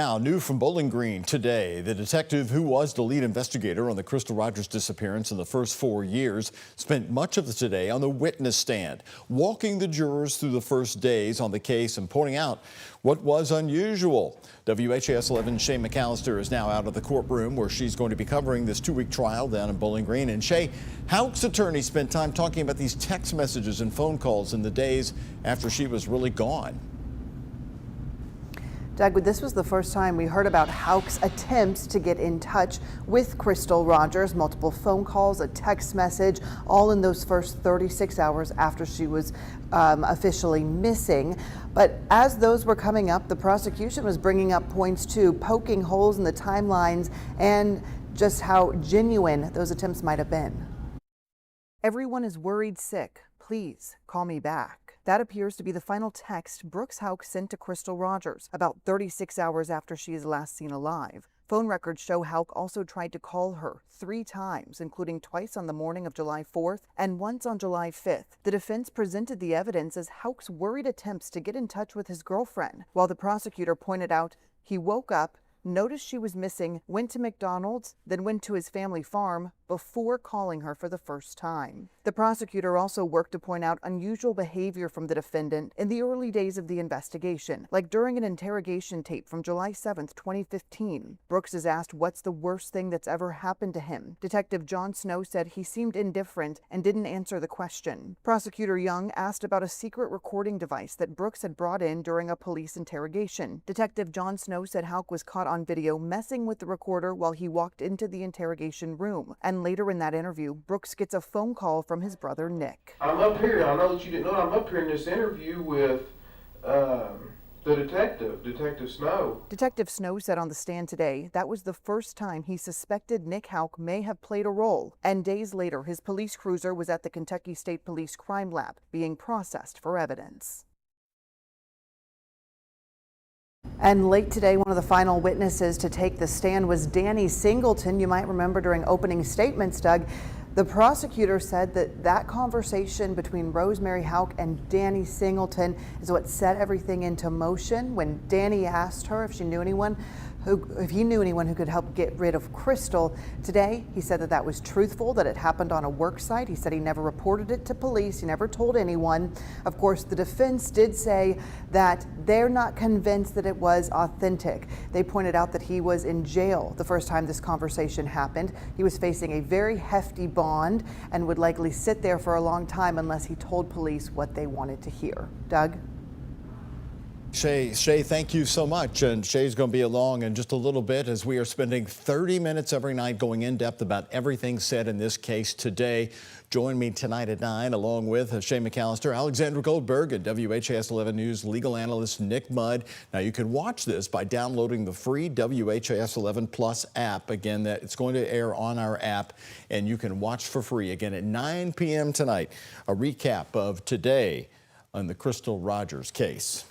Now, new from Bowling Green today, the detective who was the lead investigator on the Crystal Rogers disappearance in the first 4 years spent much of the today on the witness stand, walking the jurors through the first days on the case and pointing out what was unusual. WHAS 11 Shay McAllister is now out of the courtroom where she's going to be covering this 2-week trial down in Bowling Green. And Shay, Houck's attorney spent time talking about these text messages and phone calls in the days after she was really gone. Doug, this was the first time we heard about Houck's attempts to get in touch with Crystal Rogers. Multiple phone calls, a text message, all in those first 36 hours after she was officially missing. But as those were coming up, the prosecution was bringing up points too, poking holes in the timelines and just how genuine those attempts might have been. Everyone is worried sick. Please call me back. That appears to be the final text Brooks Houck sent to Crystal Rogers about 36 hours after she is last seen alive. Phone records show Houck also tried to call her 3 times, including twice on the morning of July 4th and once on July 5th. The defense presented the evidence as Houck's worried attempts to get in touch with his girlfriend, while the prosecutor pointed out he woke up, noticed she was missing, went to McDonald's, then went to his family farm before calling her for the first time. The prosecutor also worked to point out unusual behavior from the defendant in the early days of the investigation, like during an interrogation tape from July 7th, 2015. Brooks is asked what's the worst thing that's ever happened to him. Detective John Snow said he seemed indifferent and didn't answer the question. Prosecutor Young asked about a secret recording device that Brooks had brought in during a police interrogation. Detective John Snow said Houck was caught on video messing with the recorder while he walked into the interrogation room. And later in that interview, Brooks gets a phone call from his brother Nick. I'm up here. I know that you didn't know. I'm up here in this interview with the Detective Snow. Detective Snow said on the stand today that was the first time he suspected Nick Houck may have played a role. And days later, his police cruiser was at the Kentucky State Police Crime Lab being processed for evidence. And late today, one of the final witnesses to take the stand was Danny Singleton. You might remember during opening statements, Doug, the prosecutor said that conversation between Rosemary Houck and Danny Singleton is what set everything into motion. When Danny asked her if he knew anyone who could help get rid of Crystal. Today, he said that was truthful, that it happened on a work site. He said he never reported it to police. He never told anyone. Of course, the defense did say that they're not convinced that it was authentic. They pointed out that he was in jail the first time this conversation happened. He was facing a very hefty bond and would likely sit there for a long time unless he told police what they wanted to hear. Doug? Shay, thank you so much. And Shay's going to be along in just a little bit as we are spending 30 minutes every night going in depth about everything said in this case today. Join me tonight at 9 along with Shay McAllister, Alexandra Goldberg, and WHAS 11 News legal analyst Nick Mudd. Now you can watch this by downloading the free WHAS 11 Plus app. Again, it's going to air on our app and you can watch for free again at 9 p.m. tonight. A recap of today on the Crystal Rogers case.